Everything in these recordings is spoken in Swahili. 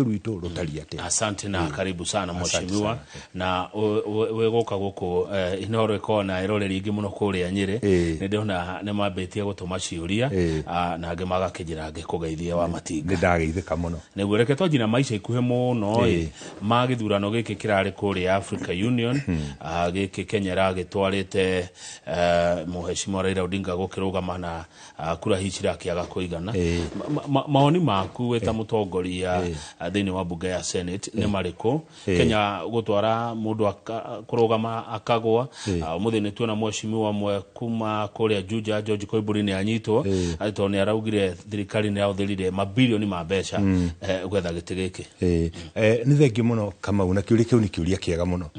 Ruto rutari ate. Asante na karibu sana mheshimiwa na wegoka guko inoro ikona iroreri ingi muno kuria Nyeri ni ndona ne mabetie gutuma ciuria na nge magakijira nge kugeithia wa matinga ni ndageithika muno neguo reke twajina maica ikuhe muno magithurano giki kirari kuria Africa Union giki Kenya ragitwarite mheshimiwa Raila Odinga gukirugama na kura hichira kiaga kuigana maoni maku weta mutongoria thini wa bunge ya Senate ni mariko Kenya gutwara mundu kurugama akagwa muthini tuona mheshimiwa mwe kuma kuria Juja George Koimburi ni anyitwo aito ni araugire thirikari ni yautherire mabilioni ma mbeca gwetha gitigiki ni thengi muno kama una kiuri kiu ni kiuria kiega muno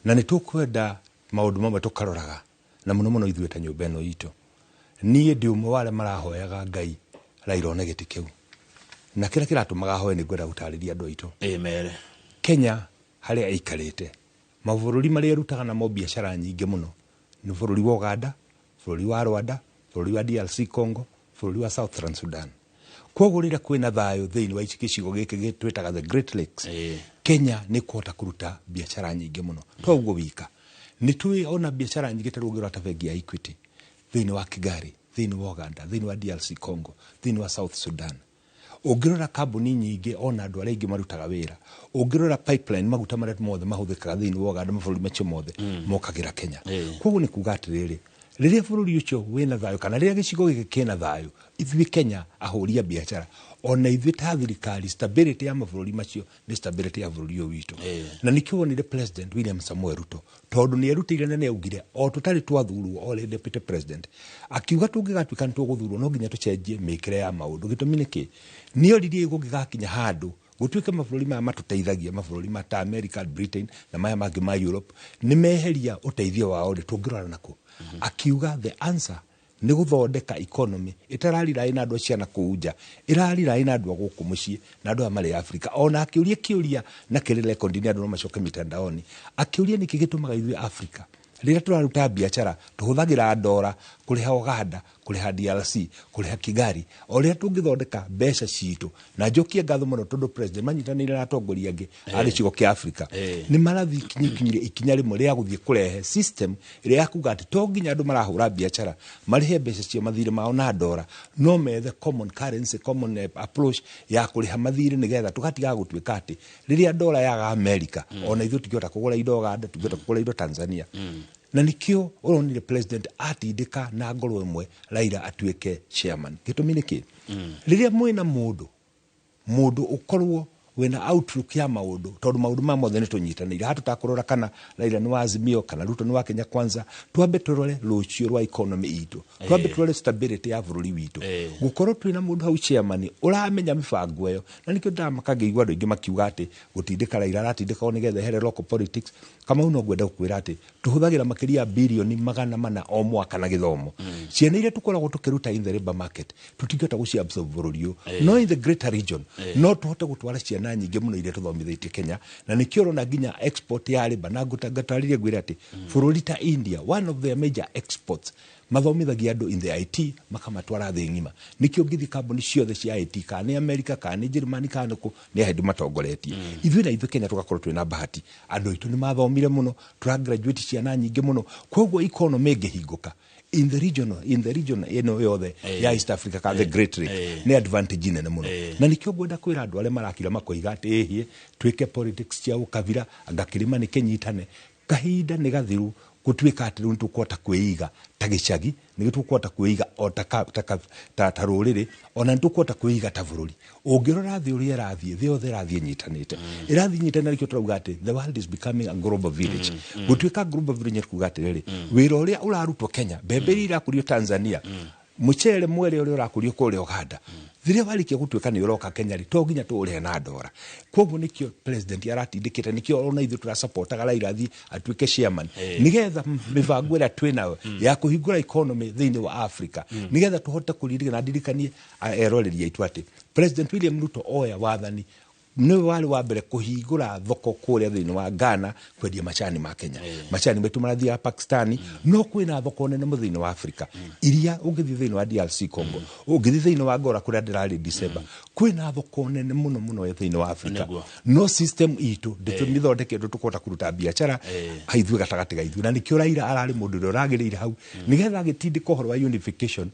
na ni tukwenda maundu mamwe tukaroraga na muno muno ithuĩ ta nyũmba ĩno itũ niĩ ndi ũmwe wale marahoyaga Ngai Raila one gĩtĩ kĩu na kila kiratũmaga hoe nĩ ngwenda gũtarĩria andũ aitũ amen Kenya harĩa aikarĩte mabũrũri marĩa rutaga na mo biashara nyingĩ muno ni bũrũri wa Uganda, bũrũri wa Rwanda, bũrũri wa DRC Congo, bũrũri wa South Sudan. Koguo rĩrĩa kwĩna thayũ thĩinĩ wa gĩcigo gĩkĩ twĩtaga the Great Lakes Kenya nĩ kũhota kũruta biashara nyingĩ muno to ũguo wika nĩ tũĩ ona biashara nyingĩ ta rũgĩrwo ta bengi ya Equity thĩinĩ wa Kigali, thĩinĩ wa Uganda, thĩinĩ wa DRC Congo, thĩinĩ wa South Sudan. Ũngĩrora kambuni nyingĩ ona andũ arĩa aingĩ marutaga wĩra ũngĩrora pipeline maguta marĩa mothe mahũthĩkaga thĩinĩ wa Uganda mabũrũri macio mothe mokagĩra Kenya. Koguo nĩ kuuga atĩrĩrĩ rĩrĩa bũrũri ũcio wĩna thayũ kana rĩrĩa gĩcigo gĩkĩ kĩna thayũ ithuĩ Kenya ahũria biashara ona ithuĩ ta thirikari stability ya mabũrũri macio nĩ stability ya bũrũri ũyũ witũ na nĩkĩo wonire President William Samoei Ruto tondũ nĩ erutĩire na nĩ augire o tũtarĩ twathurwo o deputy president akiuga tũngĩgatuĩka nĩ tũgũthurwo no nginya tũcenjie mĩkĩre ya maũndũ gĩtũmi nĩkĩ nĩ oririe gũgĩgakinya handũ gũtuĩke mabũrũri maya matũteithagia mabũrũri ma ta America, Britain na maya mangĩ ma Europe nĩ meheria ũteithio wao rĩ tũngĩrora nako akiuga the answer ni guthondeka economy itararira ina andu ciana kuuja irarira ina andu gũkũ muciĩ na andu amari Africa ona akiuria kiuria na kirele kondini andu no macoke mitandaoni akiuria niki gitumaga ithuĩ Africa rĩrĩa tũraruta biashara tuhuthagira ndora kuriha Uganda kuriha DRC kuriha Kigali o rĩrĩa tũngĩthondeka mbeca citũ na njokie ngatho mũno tondũ president manyitanĩire na atongoria angĩ a gĩcigo kĩa Africa nĩ marathi kinyire ikinya rĩmwe rĩa gũthiĩ kũrehe system ĩrĩa yakuga atĩ to nginya andũ marahũra biashara marihe mbeca cia mathirĩ mao na ndora no methe common currency common approach ya kũrĩha mathirĩ nĩgetha tũgatiga gũtuĩka atĩ rĩrĩa ndora yaga America ona ithuĩ tũkĩhota kũgũra indo Uganda tũkĩhota kũgũra indo Tanzania na nikio uronire president atindika na ngoro imwe Raila atuike chairman gitumi niki riria mwina mundu ukorwo wena outlook ya maundu tondu maundu ma mothe ni tunyitanire hatutakurora kana Raila ni wa Azimio kana Ruto ni wa Kenya Kwanza twambe turore rucio rwa economy itu twambe turore stability ya bũrũri witu gukorwo twina mundu hau chairman uramenya mibango iyo na nikio ndamakagĩigua andũ aingĩ makiuga ati gutindika Raila aratindika o nigetha ehere local politics kama uno gwenda kukwira ati tuhuthagira makiria bilioni 400 o mwaka na githomo ciana ile tukoragwo tukiruta in the labor market tutingĩhota guciabsorb bũrũri ũyũ no in the greater region no tuhote gutwara ciana nyingĩ muno ile tuthomithĩtie Kenya na nikio rona nginya export ya labor na ngũtarĩrie gwĩra ati bũrũri ta India one of their major exports mathomithagia andũ in the IT makamatwara thĩ ng'ima nikio ngithi kambuni ciothe cia IT kana America kana Germany kana kũ nĩ ahedi matongoretie ithuĩ na ithuĩ Kenya tugakorwo twĩna bahati andũ aitũ nĩ mathomire muno tura graduate ciana nyingĩ muno koguo economy ĩngĩhingũka in the region eno yothe ya East Africa ka the Great Lake ni advantage nene muno na nikio gwenda kwĩra andũ arĩa marakira makoiga atĩ hie twĩke politics cia ũkabira agakĩrĩma nĩ kenyitane kahinda nĩ gathiru gutuĩka atĩ rĩu tũkũhota kwĩiga ta gĩcagi nĩ tũkũhota kwĩiga o ta rũrĩrĩ ona tũkũhota kwĩiga ta bũrũri ũngĩrora thĩ ũrĩa ĩrathiĩ thĩ yothe ĩrathiĩ nyitanĩte ĩrathiĩ nyitanĩte nikio turauga atĩ the world is becoming a global village gutuĩka global village kuuga atĩrĩrĩ wĩra ũrĩa ũrarutwo Kenya mbembe iria irakũrio Tanzania muchere mwere ũrĩa ũrakũrio kũrĩa Uganda thiria warikia gutuĩka nĩ ũroka Kenya to nginya tũũrĩhe na ndora koguo nikio president aratindĩkĩte nikio ona ithuĩ turasupportaga Raila athi atuĩke chairman nigetha mibango ĩrĩa twĩnayo ya kũhingũra economy thĩinĩ wa Africa nigetha tũhote kũririkana ndirikanie eroreri aitũ atĩ president William Ruto oya wathani nĩ wale wa mbere kũhingũra thoko kũrĩa thĩinĩ wa Ghana kwendia macani ma Kenya. Macani metu marathiaga Pakistani, no kwĩna thoko nene thĩinĩ wa Afrika iria ũngĩthiĩ thĩinĩ wa DRC Congo, ũngĩthiĩ thĩinĩ wa Angola kũrĩa ndĩrarĩ December, kwĩna thoko nene mũno thĩinĩ wa Afrika. No system itũ ndĩtũmĩthondeketwo tũkota kũruta biacara haithuĩ gatagatĩ ga ithuĩ, na nĩkĩo Raila ararĩ mũndũ ũrĩa ũragĩrĩire hau nĩgetha agĩtindĩka ũhoro wa unification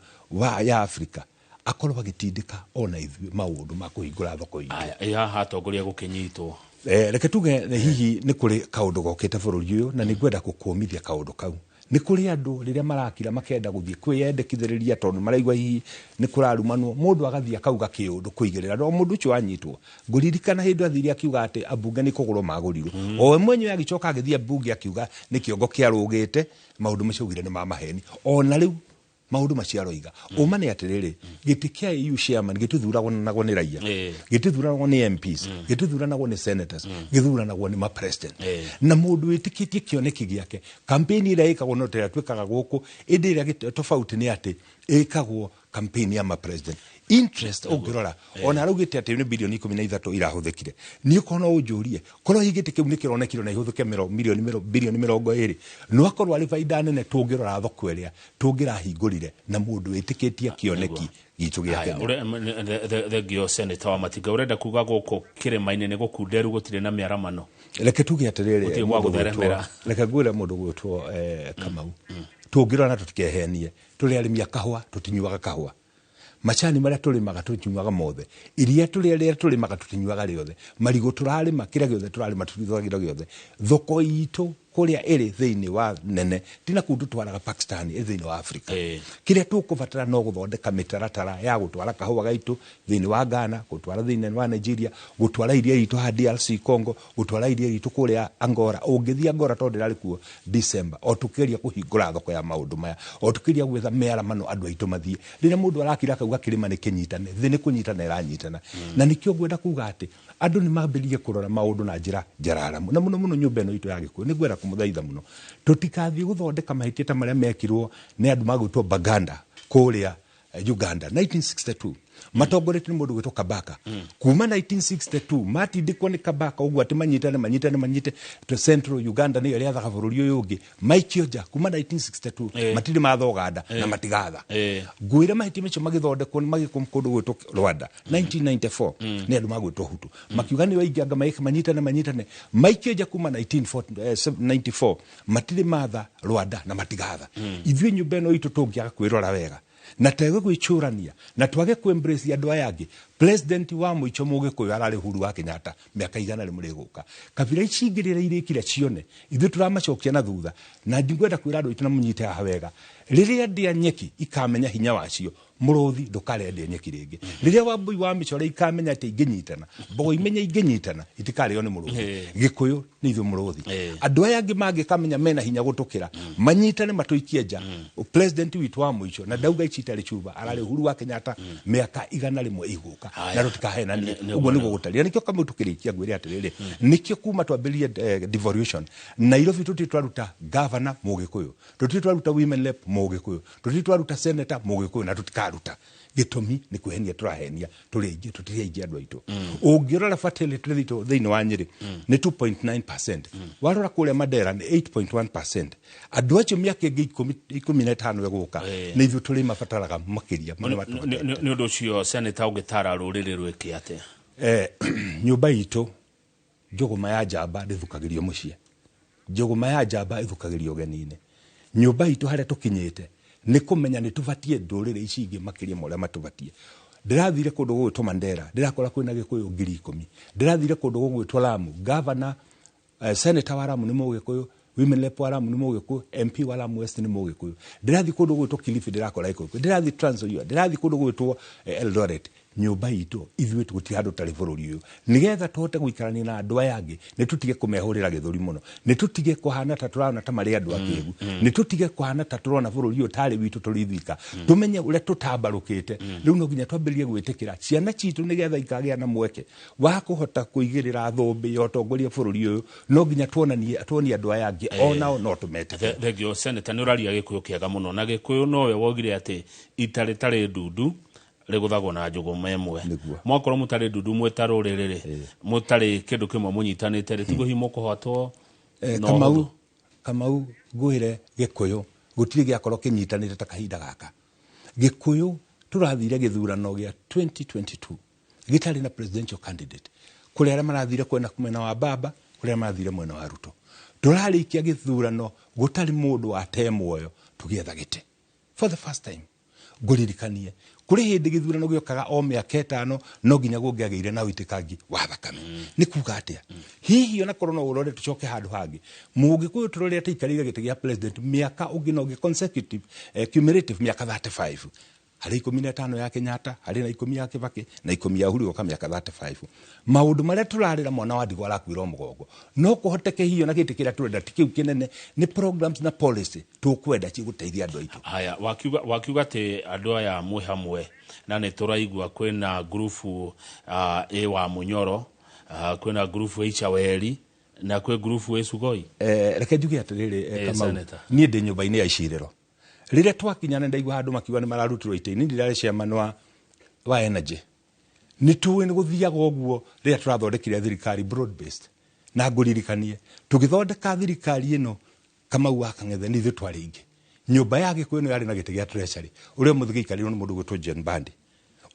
ya Africa, akorwo agĩtindĩka ona ithuĩ maũndũ ma kũhingũra thoko itũ. Haha atongoria gũkĩnyitwo. Reke tuge hihi nĩ kũrĩ kaũndũ gokĩte bũrũri ũyũ na nĩngwenda gũkũmithia kaũndũ kau. Nĩ kũrĩ andũ rĩrĩa marakira makenda gũthiĩ kwĩyendekithĩrĩria tondũ maraigua hihi nĩ kũrarumanwo, mũndũ agathiĩ akauga kĩũndũ kwĩigĩrĩra, no mũndũ ũcio anyitwo. Ngũririkana hĩndĩ athire akiuga atĩ ambunge nĩ kũgũrwo magũrirwo, o we mwenyewe agĩcoka agĩthiĩ ambunge akiuga nĩ kĩongo kĩarũgĩte, maũndũ macio augire nĩ ma maheni. Ona rĩu maũndũ maciaroiga uma nĩ atĩrĩrĩ, gĩtĩ kĩa EU chairman gĩtithuranagwo nĩ raia, gĩtithuranagwo nĩ MPs, gĩtithuranagwo nĩ senators, gĩthuranagwo nĩ president. Na mũndũ wĩtĩkĩtie kĩoneki gĩake, campaign ĩrĩa ĩkagwo no tĩra twĩkaga gũkũ, ĩndĩ ĩrĩa tofauti nĩ atĩ ĩkagwo campaign ya president. Interest ũngĩrora ona raugĩte atĩ nĩ bilioni 13 irahũthĩkire, niĩ ũkona ũnjũrie korwo higĩte kĩu nĩ kĩronekire na ihũthĩke bilioni 20, no akorwo arĩ faida nene tũngĩrora thoko ĩrĩa tũngĩrahingũrire na mũndũ wĩtĩkĩtie kĩoneki gitu gĩa Kenya. Thegio Senator wa Matinga, urenda kuga gũkũ kĩrĩma-inĩ nĩ gũkunderu gũtirĩ na mĩaramano? Reke tuge atĩrĩrĩ, reke ngwĩre mũndũ gwĩtwo Kamau, tũngĩrora na tũtikehenie, tũrĩ arĩmi a kahũa tũtinyuaga kahũa, macani marĩa tũrĩmaga tũtinyuaga mothe, iria rĩrĩa tũrĩmaga tũtinyuaga rĩothe, marigũ tũrarĩma kĩrĩa gĩothe tũrarĩma tũtinyuaga gĩothe. Thoko itũ kũrĩa ĩrĩ thĩinĩ wa nene tina kũndũ twaraga Pakistan thĩinĩ wa Afrika. Kĩrĩa tũkũbatara no gũthondeka mĩtaratara ya gũtwara kahũa gaitũ thĩinĩ wa Ghana, gũtwara thĩinĩ wa Nigeria, gũtwara iria itũ ha DRC Congo, gũtwara iria itũ kũrĩa Angola. Ũngĩthiĩ Angola tondũ ndĩrarĩ kuo December, o tũkĩria kũhingũra thoko ya maũndũ maya, o tũkĩria gwetha mĩaramano andũ aitũ mathiĩ. Rĩrĩa mũndũ arakira akauga kĩrĩma nĩ kĩnyitane, thĩ nĩ kũnyitana ĩranyitana, na nĩkĩo ngwenda kuga atĩ andũ nĩ mambĩrĩrie kũrora maũndũ na njĩra njararamu, na mũno nyũmba ĩno itũ ya Gĩkũyũ nĩ ngwenda kũmũthaitha mũno tũtikathiĩ gũthondeka mahĩtia ta marĩa mekirwo nĩ andũ magwĩtwo Baganda kũrĩa Uganda 1962. Matongoretio nĩ mũndũ gwĩtwo Kabaka. Kuma 1962 matindĩkwo nĩ Kabaka ũguo atĩ manyite Central Uganda nĩyo rĩathaga bũrũri ũyũ ũngĩ, maikio nja kuma 1962 matirĩ mathoganda na matigatha. Ngwĩra mahĩtia macio magĩthondekwo nĩ magĩkwo kũndũ gwĩtwo Rwanda 1994 nĩ andũ magwĩtwo Hutu, makiuga nĩ waingĩanga manyitane maikio nja kuma 1994 matirĩ matha Rwanda na matigatha. Ithuĩ nyũmba ĩno itũ tũngĩaga kwĩrora wega na twage gwĩcũrania na twage kwembrace andũ aya angĩ, president wa mũico Mũgĩkũyũ ararĩ Uhuru wa Kenyatta mĩaka 100 rĩmũrĩgũka, kabira ici ingĩrĩra irĩkire cione ithuĩ tũramacokia na thutha, na ngwenda kwĩra andũ aitũ na mũnyite haha wega, rĩrĩa ndĩa nyeki ikamenya hinya wacio mũrũthi ndũkarende nyeki rĩngĩ, rĩrĩa Wambui wa mĩcore ikamenya atĩ ingĩnyitana, mbogo imenya ingĩnyitana itikarĩo nĩ mũrũthi, Gĩkũyũ nĩ ithuĩ mũrũthi. Andũ aya angĩ mangĩkamenya mena hinya gũtũkĩra manyitane matũikie nja. President witũ wa mũico na ndauga ici Chuba ararĩ Uhuru wa Kenyatta mĩaka 100 igũka, na tũtikahenania ũguo nĩguo gũtaria. Nĩkĩo Kamau tũkĩrĩkia ngwĩre atĩrĩrĩ, nĩkĩo kuma twambĩrĩrie devolution Nairobi tũtĩ twaruta governor Mũgĩkũyũ, tũtĩ twaruta women rep Mũgĩkũyũ, tũtĩ twaruta senator Mũgĩkũyũ, na tũtikaruta gĩtũmi nĩ kwĩhenia tũrahenia tũrĩ aingĩ tũtirĩ aingĩ andũ aitũ. Ũngĩrora fertility rate thĩinĩ wa Nyĩrĩ nĩ 2.9%, warora kũrĩa Mandera nĩ 8.1%. Andũ acio mĩaka ĩngĩ 15 ĩgũka nĩ ithuĩ tũrĩ mabataraga makĩria. Nĩ ũndũ ũcio Senator ũngĩtara rũrĩrĩ rwĩke atĩa? Nyũmba itũ njũgũma ya njamba ndĩthukagĩrio mũciĩ, njũgũma ya njamba ĩthukagĩrio ũgeni-inĩ. Nyũmba itũ harĩa tũkinyĩte nĩ kũmenya nĩ tũbatie ndũrĩrĩ ici ingĩ makĩria marĩa matũbatie. Ndĩrathire kũndũ gũgwĩtwo Mandera, ndĩrakora kwĩna Gĩkũyũ 10,000. Ndĩrathire kũndũ gũgwĩtwo Lamu, governor senator wa Lamu nĩ Mũgĩkũyũ, women rep wa Lamu nĩ Mũgĩkũyũ, MP wa Lamu West nĩ Mũgĩkũyũ. Ndĩrathie kũndũ gũgwĩtwo Kilifi ndĩrakora Gĩkũyũ, ndĩrathie Trans Nzoia, ndĩrathie kũndũ gũgwĩtwo Eldoret. Nyũmba itũ ithuĩ gũtirĩ handũ tarĩ bũrũri ũyũ, nĩgetha tũhote gũikarania na andũ aya angĩ nĩ tũtige kũmehũrĩra gĩthũri mũno, nĩ tũtige kũhana ta tũrona ta marĩ andũ akĩĩgu, nĩ tũtige kũhana ta tũrona bũrũri ũyũ tarĩ witũ tũrithika, tũmenye ũrĩa tũtambarũkĩte. Rĩu no nginya twambĩrĩrie gwĩtĩkĩra ciana citũ nĩgetha ikagĩa na mweke wa kũhota kũigĩrĩra thũmbĩ ya ũtongoria bũrũri ũyũ, no nginya tuonie andũ aya angĩ onao no tũmetĩkĩre. Thegio Senator nĩ ũraria Gĩkũyũ kĩega mũno, na Gĩkũyũ nowe wogire atĩ itarĩ ndundu riguthagwo na njugu memwe mwakorwo mutari ndundu mwetaro riri mutari kindu kimwe munyitanite ritigo himo kuhotwo Kamau ngwire Gikuyu gutiri giakorwo kinyitanite ta kahinda gaka. Gikuyu turathire githurano gia 2022 gitari na presidential candidate kuri ara marathire kwena kumena wa baba kuri ara marathire mwena wa Ruto. Turarikia githurano gutari mundu wa temoyo tugietha gite for the first time. Nguririkanie kuri hindi githurano giokaga o miaka 5 no nginya gungiageire na witikangi wa thakame ni kuga atia hihi ona korona urore tucoke handu hangi Mugikuyu turore atikarire gite gia president miaka ugino consecutive cumulative miaka 35 hari 15 ya Kenyatta hari na 10 ya Kibaki na 10 ya Uhuru ka miaka 35 maundu maria turarira mwana wa Ndigwa arakwira mugongo no kuhoteke hiyo na gite kira turenda tikiu kinene ni programs na policy tukwenda ciguteithia andu aitu. Haya wakiuga te andu aya mwe hamwe na ne turaigua kwena grupu wa Munyoro kwena grupu Ichaweri na kwe grupu Esugoi reke njuge atiriri kama nie ndi nyumba-ini ya Iciriro rire twakinyana ndaigua andu makiuga ni mararutirwo ite-ini ndirare ciama wa energy ni tuwe ni guthiaga uguo rire turathondekire thirikari broad based na nguririkanie tugithondeka thirikari ino kama waka ngethe ni thitwari ingi nyumba ya Gikuyu no yari na gite gia treasury uria muthigikariro ni mundu gwitwo John Bandi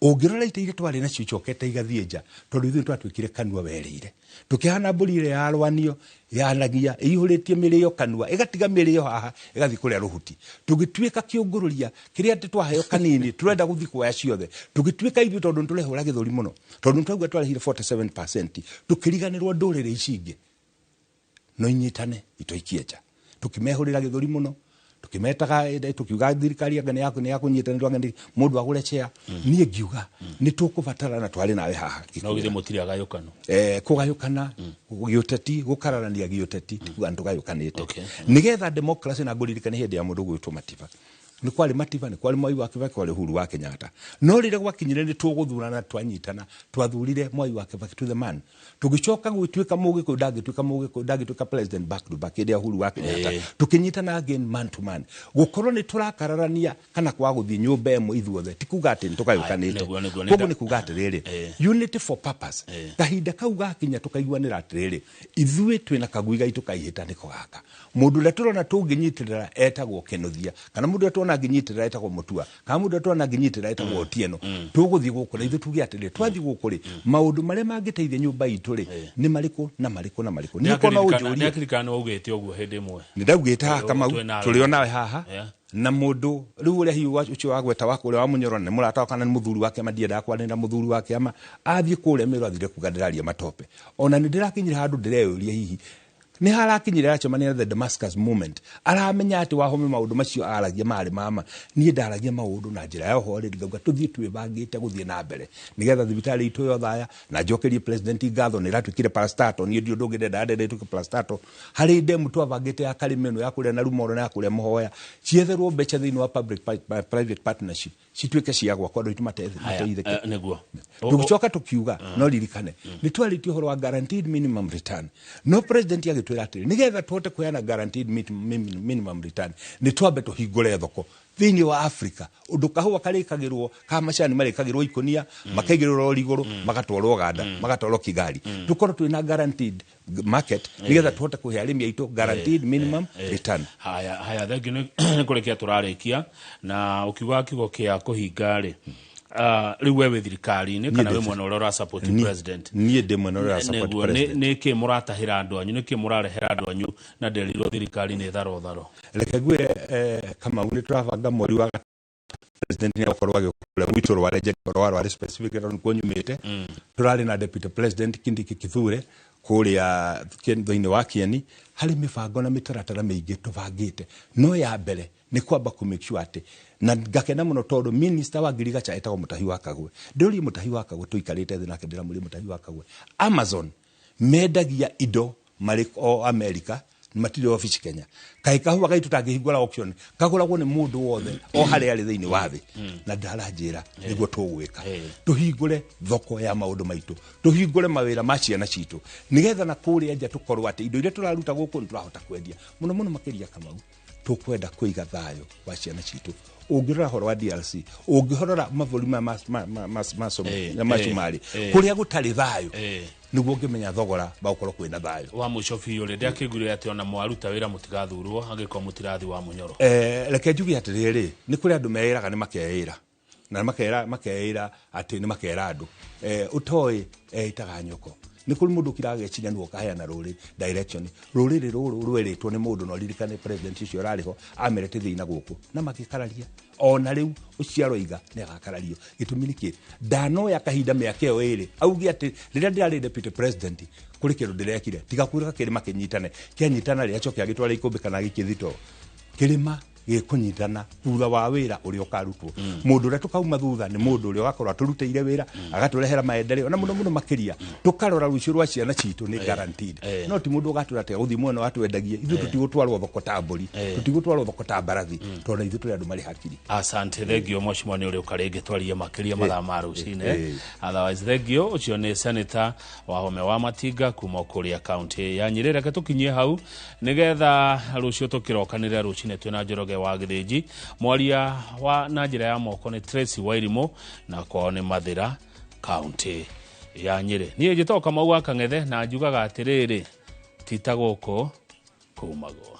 ungirora ite ile twari na ciucokete igathienja tondu ithu twatwikire kanua werire tukihana mburi ile ya rwanio yanagia ihuritie mirio kanua igatiga mirio haha igathi kuria ruhuti tugitwika kiungururia kiria twaheo kanini turenda guthi kwa ciothe tugitwika ithu tondu turehura githuri muno tondu twagwa twarehire 47% tukiriganirwo ndurire icingi no inyitane itoikieja tukimehurira githuri muno tukimetaga tukiuga thirikari ngane yako ni yakunyitanirwa ngandi mundu agure chea nie ngiuga ni tukubatara na twari nawe haha no githe mutiri agayukano kugayukana giuteti gukararania giuteti andu gayukanite nigetha democracy na nguririkane hindi ya mundu gwitwo Matiba ni kwari Matiba ni kwari Mwai wa Kibaki kwari Uhuru wa Kenyatta no rire gwakinyire ni tuguthurana twanyitana twathurire Mwai wa Kibaki to the man tugicoka gwitwika Mugikuyu ndagitwika president back to back ide Uhuru wa Kenyatta tukinyitana again man to man gukorwo ni turakararania kana kwa guthi nyumba emo ithuothe tikuga ati tukayukanite koguo ni kuga atiriri unity for purpose kahinda kau gakinya tukaiguanira atiriri ithuĩ twina kagui gaitu kaihita niko gaka mundu le turona tunginyitirira etagwo Kinuthia kana mundu turona nginyitirira etagwo Mutua kana mundu turona nginyitirira etagwo Otieno tuguthi gukura ithu tugi atiriri twathi gukuri maundu maria mangiteithia nyumba itu ri ni mariko na mariko na mariko ni kono ujuri yakirikana ugete uguo hindi mwe ni ndaugita kama turi onawe haha na mundu riu uria hiu ucio wagweta wako uria wa Munyoro ni murata kana ni muthuri wake mandienda kwanira muthuri wake ama athie kure mero athire kugandiraria matope ona ni ndirakinyira handu ndireyuria hihi ni harakinyira acemania the Damascus movement aramenya ati wahome maundu macio aragia mari mama nie ndaragia maundu na njira ya hore ngauga tuthie twibangite guthie na mbere nigetha thibitari itu yo thaya na njokerie president ngatho ni ratwikire parastato nie ndio ndugire ndade tuke parastato hari ndemu twabangite ya karimeno ya kuria na rumoro na kuria muhoya cietherwo mbeca thini wa public private partnership citwike ciagwa kwa ndu mateithike neguo tugicoka tukiuga no ririkane ni twaritie horo wa guaranteed minimum return no president ya twira atiri nigetha tuhote kuheana guaranteed minimum return ni twambe tuhingure thoko thini wa Africa undu kahua karikagirwo ka macani marikagirwo ikonia makaigirwo riguru magatwarwo Uganda magatwarwo Kigali tukorwo twina guaranteed market nigetha tuhote kuhe arimi aitu guaranteed minimum return. Haya thengi ni kurekia turarikia na ukiuga kigo kia kuhingari riu wewe thirikari ni kana we mwana ura support president nie de mwana ura support president ni ki muratahira andu anyu ni ki murarehera andu anyu na nderiro thirikari ni tharo reke gwe kama uni turabanga mweri wa president ni akorwo agikora wito rwa legend rwa specific ron konyumite turari na deputy president Kindiki Kithure kuria thini wa Kieni hari mibango na mitaratara miingi tubangite no ya mbere ni kwamba ku make sure ati na ngakena muno tondu minister wa Girigacha etagwo Mutahi wa Kagwe nduri Mutahi wa Kagwe tuikarite thina kendera muri Mutahi wa Kagwe Amazon mendagia indo mariko America matiri office Kenya kai kahua gaitu tangihingura auction kaguragwo ni mundu wothe o hari ari thini wa thi na ndaranjira niguo tugwika tuhingure thoko ya maundu maitu tuhingure mawira ma ciana citu nigetha na kuria nja tukorwo ati indo ile turaruta guku ni turahota kwendia muno makiria Kamau tukwenda kuiga thayo wa ciana citu ungirora horo wa DRC ungihorora mavuri macumari kuria gutari thayo niguo ngimenya thogora bagukorwo kwina thayo wa mucofi ule ndiakigure ati ona mwaruta wira mutigathurwo agiko mutirathi wa munyoro reke njugi atiriri ni kuri andu meiraga ni makeira na makeira ati ni makera andu utoi itaga nyoko ni kuri mundu kiraga cinya nuo kaheana ruri direction ruriri ruru rweritwo ni mundu no ririkane president ucio rariho amerete thina guku na makikararia ona riu uciaro iga ne agakarario gitumi niki dano ya kahinda miakeo iri augi ati riria ndirari deputy president kuri kindu ndirekire tiga kurika kirima kinyitane kianyitana ria coke agitwara ikumbi kana gikithito kirima gikunyitana thutha wa wira uri ukarutwo mundu ria tukauma thutha ni mundu uri ugakorwa turutire wira agaturehera maendeleo na muno makiria tukarora rucio rwa ciana citu ni guaranteed no ti mundu ugatura te uthi mwena watu wendagie ithu tutigutwarwo thoko ta mburi tutigutwarwo thoko ta mbarathi tondu ithu turi andu mari hakiri. Asante thegio mheshimiwa ni uri ukarege twarie makiria mathaa ma rucine otherwise thegio ucio ni senator wa Home wa Matinga kuma kuria county ya Nyeri. Reke tukinyie hau nigetha rucio tukirokanira rucine twina Njoroge wa Githinji mwaria wa na njira ya moko ni Tracy Wairimo na kwao ni Mathira county ya Nyeri. Niĩ njĩtoka mau Kang'ethe na njugaga atiriri tita gũkũ kumagwo.